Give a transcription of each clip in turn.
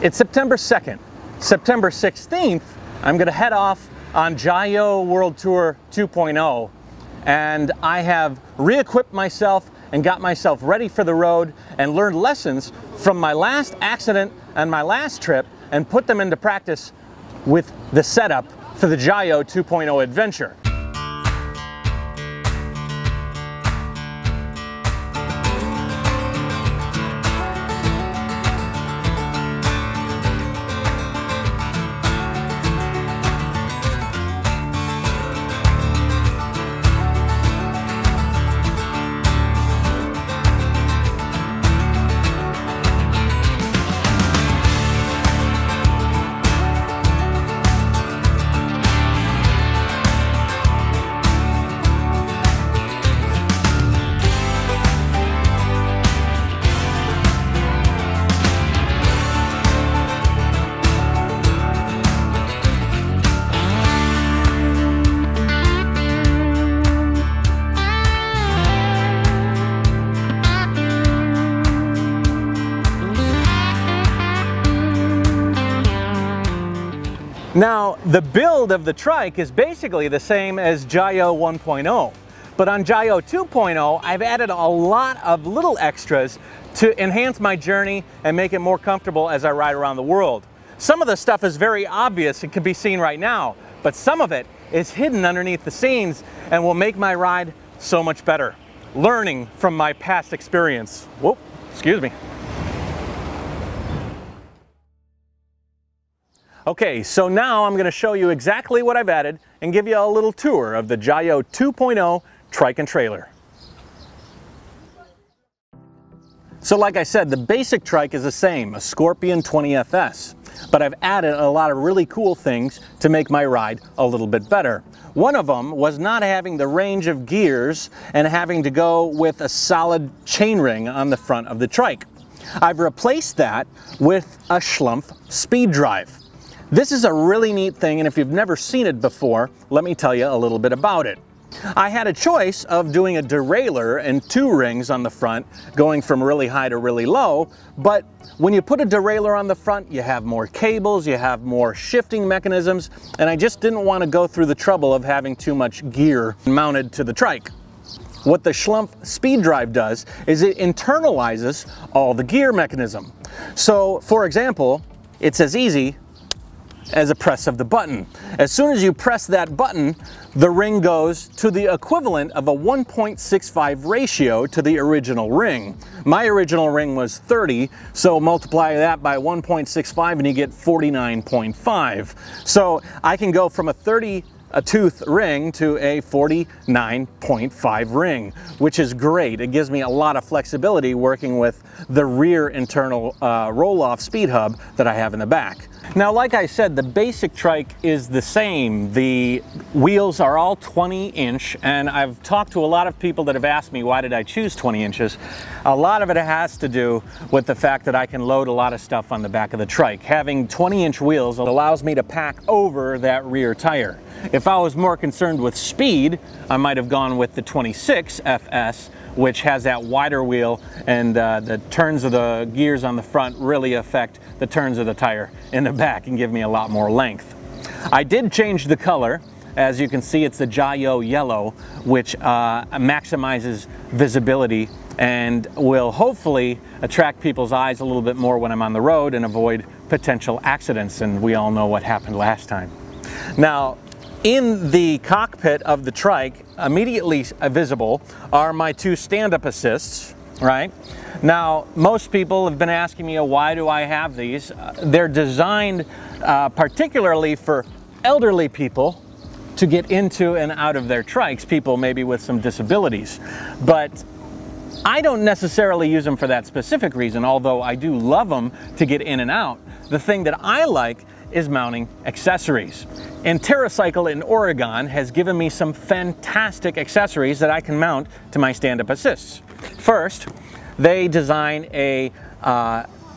It's September 2nd. September 16th, I'm going to head off on JaYoe World Tour 2.0, and I have re-equipped myself and got myself ready for the road and learned lessons from my last accident and my last trip and put them into practice with the setup for the JaYoe 2.0 adventure. Now, the build of the trike is basically the same as JaYoe 1.0, but on JaYoe 2.0, I've added a lot of little extras to enhance my journey and make it more comfortable as I ride around the world. Some of the stuff is very obvious and can be seen right now, but some of it is hidden underneath the scenes and will make my ride so much better. Learning from my past experience. Whoop, excuse me. Okay, so now I'm going to show you exactly what I've added and give you a little tour of the JaYoe 2.0 trike and trailer. So like I said, the basic trike is the same, a Scorpion 20FS, but I've added a lot of really cool things to make my ride a little bit better. One of them was not having the range of gears and having to go with a solid chainring on the front of the trike. I've replaced that with a Schlumpf speed drive. This is a really neat thing, and if you've never seen it before, let me tell you a little bit about it. I had a choice of doing a derailleur and 2 rings on the front, going from really high to really low, but when you put a derailleur on the front, you have more cables, you have more shifting mechanisms, and I just didn't want to go through the trouble of having too much gear mounted to the trike. What the Schlumpf speed drive does is it internalizes all the gear mechanism. So, for example, it's as easy as a press of the button. As soon as you press that button, the ring goes to the equivalent of a 1.65 ratio to the original ring. My original ring was 30, so multiply that by 1.65 and you get 49.5. So I can go from a 30-tooth ring to a 49.5 ring, which is great. It gives me a lot of flexibility working with the rear internal roll-off speed hub that I have in the back. Now, like I said, the basic trike is the same. The wheels are all 20-inch, and I've talked to a lot of people that have asked me why did I choose 20 inches. A lot of it has to do with the fact that I can load a lot of stuff on the back of the trike. Having 20-inch wheels allows me to pack over that rear tire. If I was more concerned with speed, I might have gone with the 26FS, which has that wider wheel, and the turns of the gears on the front really affect the turns of the tire in the back and give me a lot more length. I did change the color. As you can see, it's the JaYoe yellow, which maximizes visibility and will hopefully attract people's eyes a little bit more when I'm on the road and avoid potential accidents, and we all know what happened last time. Now, in the cockpit of the trike, immediately visible are my 2 stand-up assists, right? Now, most people have been asking me, why do I have these? They're designed particularly for elderly people to get into and out of their trikes, people maybe with some disabilities. But I don't necessarily use them for that specific reason, although I do love them to get in and out. The thing that I like is mounting accessories. And TerraCycle in Oregon has given me some fantastic accessories that I can mount to my stand-up assists. First, they design a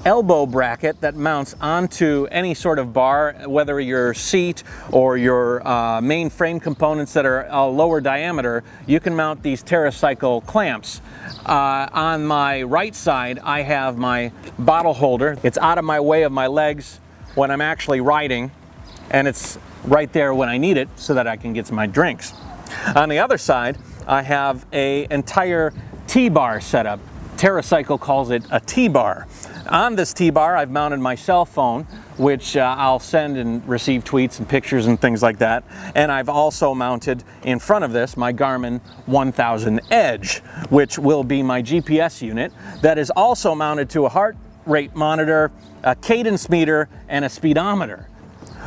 elbow bracket that mounts onto any sort of bar, whether your seat or your main frame components that are a lower diameter. You can mount these TerraCycle clamps. On my right side, I have my bottle holder. It's out of my way of my legs when I'm actually riding, and it's right there when I need it so that I can get to my drinks. On the other side, I have an entire T-bar setup. TerraCycle calls it a T-bar. On this T-bar, I've mounted my cell phone, which I'll send and receive tweets and pictures and things like that. And I've also mounted in front of this my Garmin 1000 Edge, which will be my GPS unit that is also mounted to a heart rate monitor, a cadence meter, and a speedometer.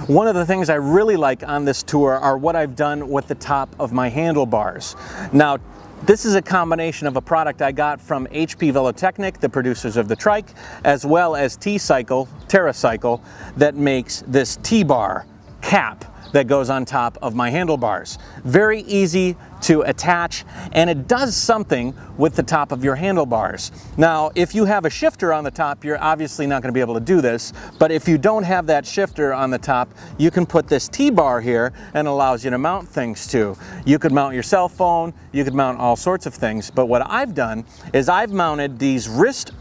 One of the things I really like on this tour are what I've done with the top of my handlebars. Now, this is a combination of a product I got from HP Velotechnik, the producers of the Trike, as well as TerraCycle, that makes this T-bar cap that goes on top of my handlebars. Very easy to attach, and it does something with the top of your handlebars. Now, if you have a shifter on the top, you're obviously not going to be able to do this, but if you don't have that shifter on the top, you can put this T-bar here and allows you to mount things to. You could mount your cell phone, you could mount all sorts of things, but what I've done is I've mounted these wrist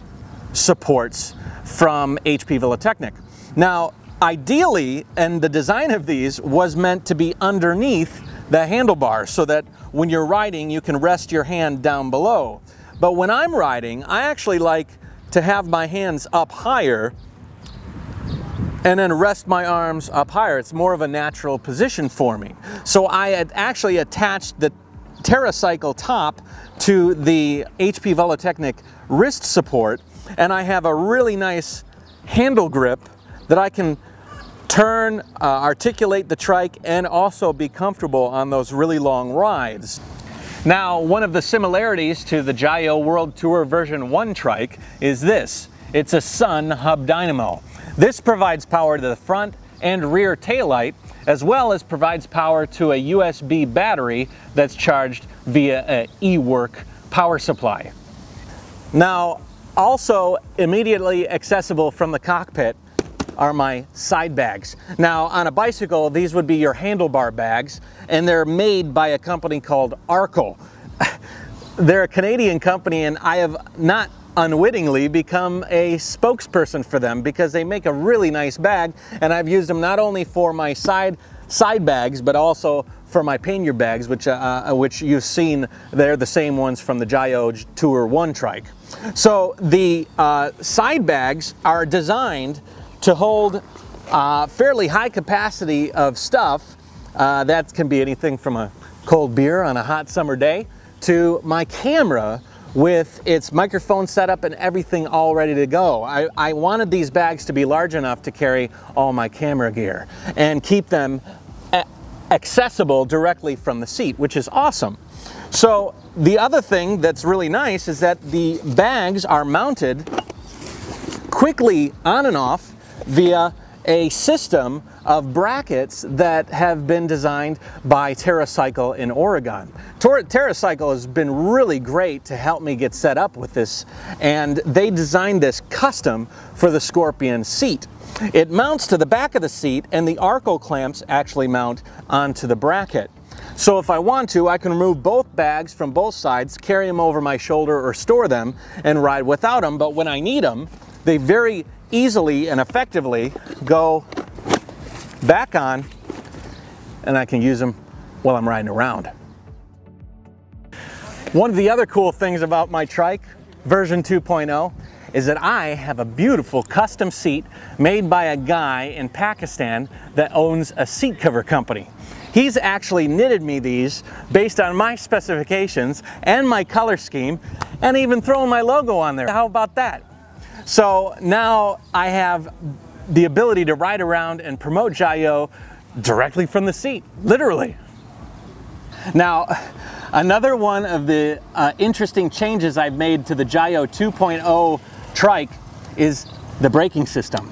supports from HP Velotechnik. Now, ideally, and the design of these was meant to be underneath the handlebar so that when you're riding, you can rest your hand down below. But when I'm riding, I actually like to have my hands up higher and then rest my arms up higher. It's more of a natural position for me. So I had actually attached the TerraCycle top to the HP Velotechnik wrist support, and I have a really nice handle grip that I can turn, articulate the trike, and also be comfortable on those really long rides. Now, one of the similarities to the JaYoe World Tour version 1 trike is this. It's a Sun hub dynamo. This provides power to the front and rear taillight, as well as provides power to a USB battery that's charged via an eWork power supply. Now, also immediately accessible from the cockpit are my side bags. Now, on a bicycle, these would be your handlebar bags, and they're made by a company called Arco. They're a Canadian company, and I have not unwittingly become a spokesperson for them because they make a really nice bag, and I've used them not only for my side bags, but also for my pannier bags, which you've seen. They're the same ones from the JaYoe Tour 1 trike. So the side bags are designed to hold fairly high capacity of stuff. That can be anything from a cold beer on a hot summer day to my camera with its microphone setup and everything all ready to go. I wanted these bags to be large enough to carry all my camera gear and keep them accessible directly from the seat, which is awesome. So the other thing that's really nice is that the bags are mounted quickly on and off via a system of brackets that have been designed by TerraCycle in Oregon. TerraCycle has been really great to help me get set up with this, and they designed this custom for the Scorpion seat. It mounts to the back of the seat, and the Arco clamps actually mount onto the bracket. So if I want to, I can remove both bags from both sides, carry them over my shoulder or store them and ride without them, but when I need them, they very easily and effectively go back on, and I can use them while I'm riding around. One of the other cool things about my trike, version 2.0, is that I have a beautiful custom seat made by a guy in Pakistan that owns a seat cover company. He's actually knitted me these based on my specifications and my color scheme, and even thrown my logo on there. How about that? So now I have the ability to ride around and promote JaYoe directly from the seat, literally. Now, another one of the interesting changes I've made to the JaYoe 2.0 trike is the braking system.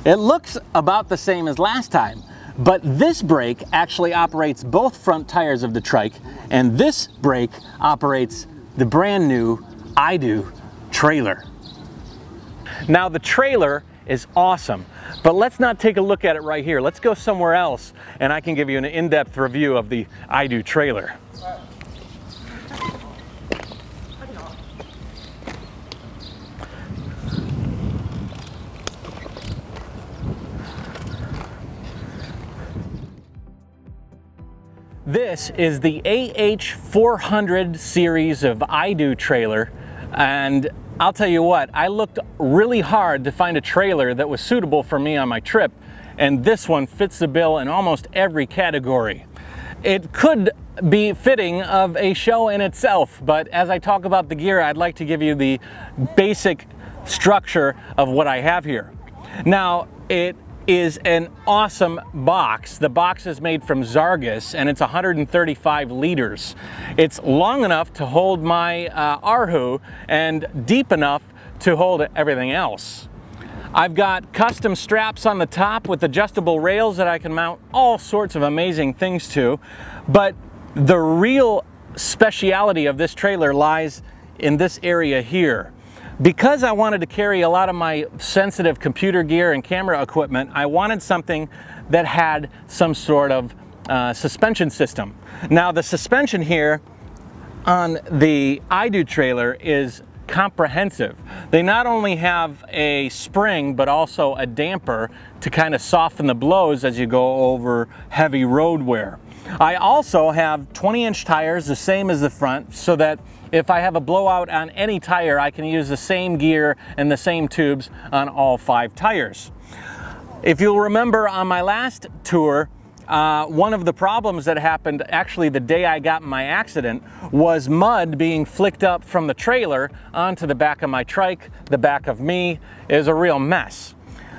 It looks about the same as last time, but this brake actually operates both front tires of the trike, and this brake operates the brand new IDo trailer. Now the trailer is awesome, but let's not take a look at it right here. Let's go somewhere else and I can give you an in-depth review of the IDo trailer. This is the AH400 series of IDo trailer, and I'll tell you what, I looked really hard to find a trailer that was suitable for me on my trip, and this one fits the bill in almost every category. It could be fitting of a show in itself, but as I talk about the gear, I'd like to give you the basic structure of what I have here. Now, it is an awesome box. The box is made from Zargus and it's 135 liters. It's long enough to hold my Arhu and deep enough to hold everything else. I've got custom straps on the top with adjustable rails that I can mount all sorts of amazing things to, but the real speciality of this trailer lies in this area here. Because I wanted to carry a lot of my sensitive computer gear and camera equipment, I wanted something that had some sort of suspension system. Now the suspension here on the IDo trailer is comprehensive. They not only have a spring but also a damper to kind of soften the blows as you go over heavy road wear. I also have 20-inch tires, the same as the front, so that if I have a blowout on any tire, I can use the same gear and the same tubes on all 5 tires. If you'll remember on my last tour, one of the problems that happened actually the day I got in my accident was mud being flicked up from the trailer onto the back of my trike. The back of me is a real mess.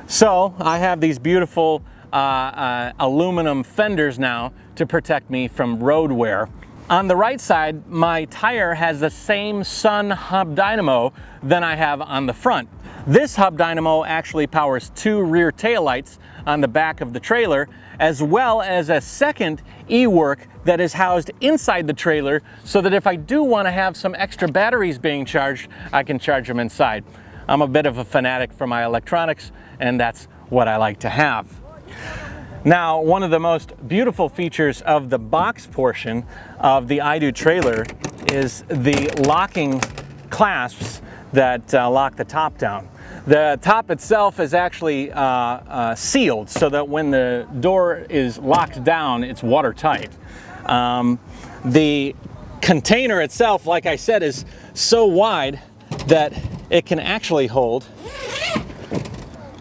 So I have these beautiful aluminum fenders now to protect me from road wear. On the right side, my tire has the same Sun hub dynamo than I have on the front. This hub dynamo actually powers 2 rear taillights on the back of the trailer, as well as a second e-work that is housed inside the trailer, so that if I do want to have some extra batteries being charged, I can charge them inside. I'm a bit of a fanatic for my electronics, and that's what I like to have. Now, one of the most beautiful features of the box portion of the IDo trailer is the locking clasps that lock the top down. The top itself is actually sealed so that when the door is locked down, it's watertight. The container itself, like I said, is so wide that it can actually hold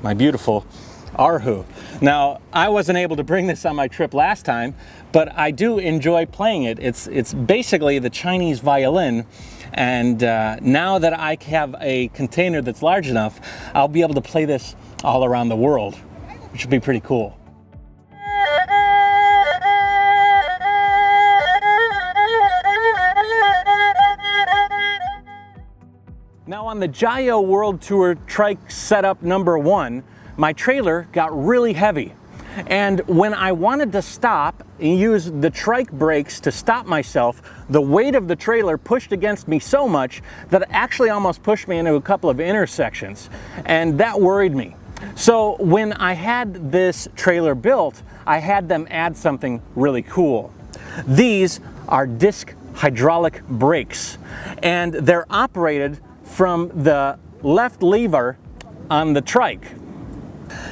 my beautiful Arhu. Now, I wasn't able to bring this on my trip last time, but I do enjoy playing it. It's basically the Chinese violin, and now that I have a container that's large enough, I'll be able to play this all around the world, which would be pretty cool. Now on the JaYoe World Tour Trike setup #1, my trailer got really heavy, and when I wanted to stop and use the Trike brakes to stop myself, the weight of the trailer pushed against me so much that it actually almost pushed me into a couple of intersections, and that worried me. So when I had this trailer built, I had them add something really cool. These are disc hydraulic brakes, and they're operated from the left lever on the trike.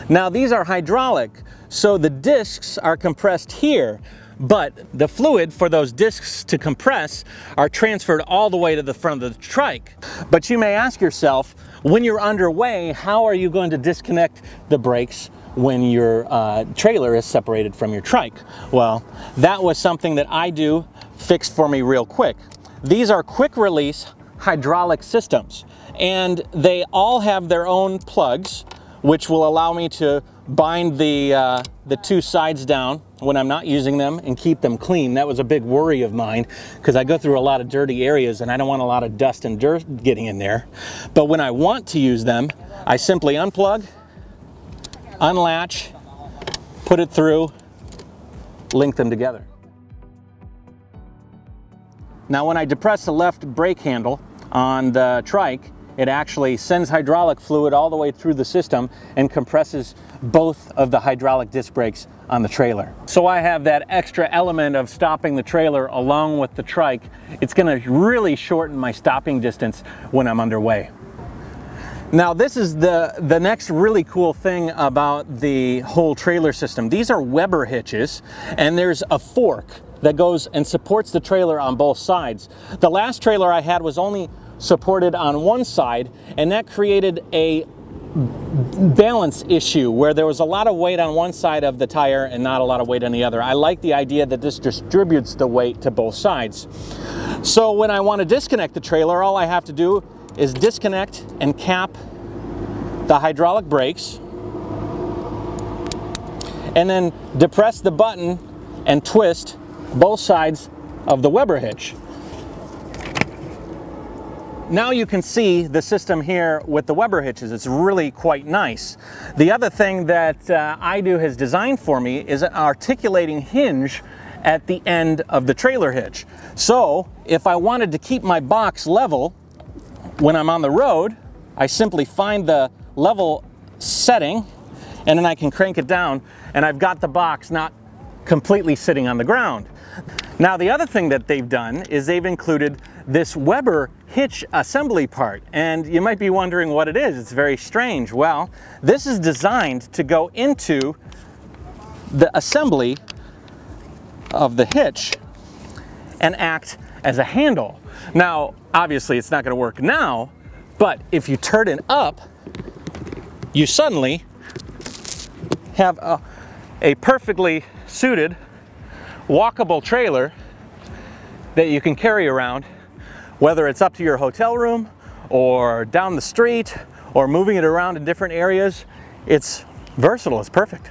Now these are hydraulic, so the discs are compressed here, but the fluid for those discs to compress are transferred all the way to the front of the trike. But you may ask yourself, when you're underway, how are you going to disconnect the brakes when your trailer is separated from your trike? Well, that was something that IDo fixed for me real quick. These are quick release hydraulic systems, and they all have their own plugs, which will allow me to bind the 2 sides down when I'm not using them and keep them clean. That was a big worry of mine because I go through a lot of dirty areas and I don't want a lot of dust and dirt getting in there. But when I want to use them, I simply unplug, unlatch, put it through, link them together. Now when I depress the left brake handle on the trike, it actually sends hydraulic fluid all the way through the system and compresses both of the hydraulic disc brakes on the trailer. So I have that extra element of stopping the trailer along with the trike. It's going to really shorten my stopping distance when I'm underway. Now this is the next really cool thing about the whole trailer system. These are Weber hitches, and there's a fork that goes and supports the trailer on both sides. The last trailer I had was only supported on one side, and that created a balance issue where there was a lot of weight on one side of the tire and not a lot of weight on the other. I like the idea that this distributes the weight to both sides. So when I want to disconnect the trailer, all I have to do is disconnect and cap the hydraulic brakes, and then depress the button and twist both sides of the Weber hitch. Now you can see the system here with the Weber hitches. It's really quite nice. The other thing that IDo has designed for me is an articulating hinge at the end of the trailer hitch. So if I wanted to keep my box level when I'm on the road, I simply find the level setting and then I can crank it down, and I've got the box not completely sitting on the ground. Now the other thing that they've done is they've included this Weber hitch assembly part, and you might be wondering what it is. It's very strange. Well, this is designed to go into the assembly of the hitch and act as a handle. Now obviously it's not going to work now, but if you turn it up, you suddenly have a perfectly suited walkable trailer that you can carry around, whether it's up to your hotel room or down the street or moving it around in different areas. It's versatile, it's perfect.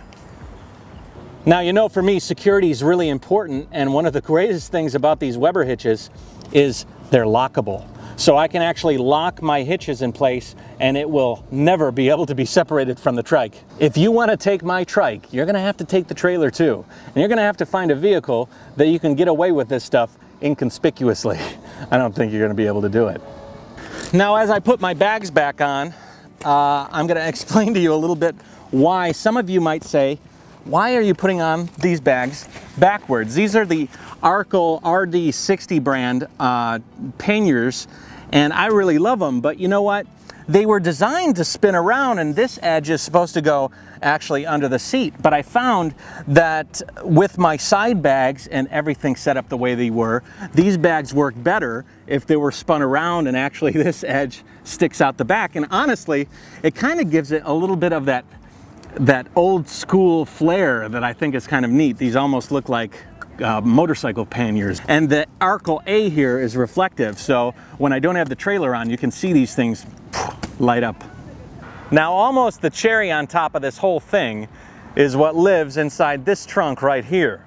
Now, you know, for me, security is really important, and one of the greatest things about these Weber hitches is they're lockable. So I can actually lock my hitches in place and it will never be able to be separated from the trike. If you want to take my trike, you're going to have to take the trailer too. And you're going to have to find a vehicle that you can get away with this stuff inconspicuously. I don't think you're going to be able to do it. Now, as I put my bags back on, I'm going to explain to you a little bit why some of you might say, why are you putting on these bags backwards? These are the Arkel RD60 brand panniers, and I really love them, but you know what? They were designed to spin around, and this edge is supposed to go actually under the seat. But I found that with my side bags and everything set up the way they were, these bags work better if they were spun around and actually this edge sticks out the back. And honestly, it kind of gives it a little bit of that old school flair that I think is kind of neat. These almost look like motorcycle panniers. And the Arkel A here is reflective, so when I don't have the trailer on, you can see these things light up. Now, almost the cherry on top of this whole thing is what lives inside this trunk right here.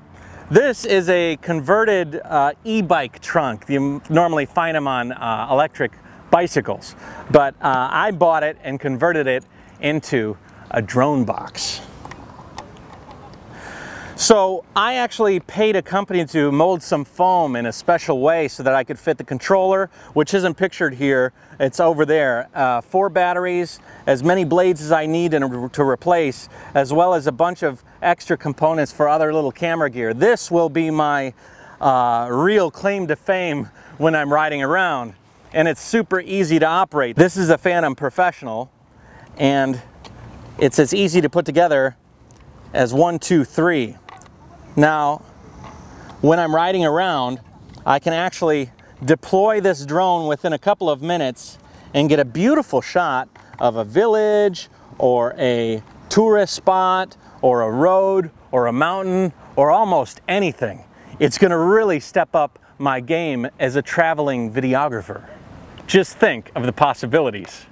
This is a converted e-bike trunk. You normally find them on electric bicycles, but I bought it and converted it into a drone box. So I actually paid a company to mold some foam in a special way so that I could fit the controller, which isn't pictured here. It's over there. 4 batteries, as many blades as I need to replace, as well as a bunch of extra components for other little camera gear. This will be my real claim to fame when I'm riding around, and it's super easy to operate. This is a Phantom Professional, and it's as easy to put together as 1, 2, 3. Now, when I'm riding around, I can actually deploy this drone within a couple of minutes and get a beautiful shot of a village or a tourist spot or a road or a mountain or almost anything. It's going to really step up my game as a traveling videographer. Just think of the possibilities.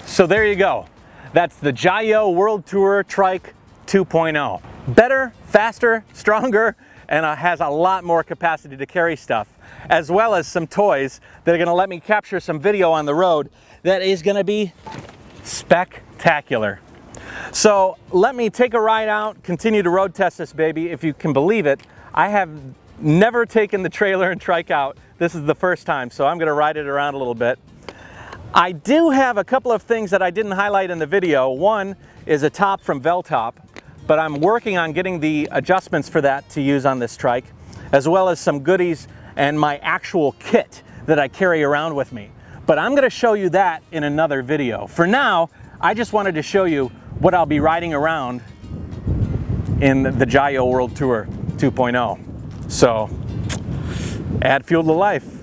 So there you go. That's the JaYoe World Tour Trike 2.0. Better, faster, stronger, and has a lot more capacity to carry stuff, as well as some toys that are going to let me capture some video on the road that is going to be spectacular. So let me take a ride out, continue to road test this baby. If you can believe it, I have never taken the trailer and trike out. This is the first time, so I'm going to ride it around a little bit. I do have a couple of things that I didn't highlight in the video. One is a top from Veltop, but I'm working on getting the adjustments for that to use on this trike, as well as some goodies and my actual kit that I carry around with me. But I'm going to show you that in another video. For now, I just wanted to show you what I'll be riding around in the JaYoe World Tour 2.0. So, add fuel to life.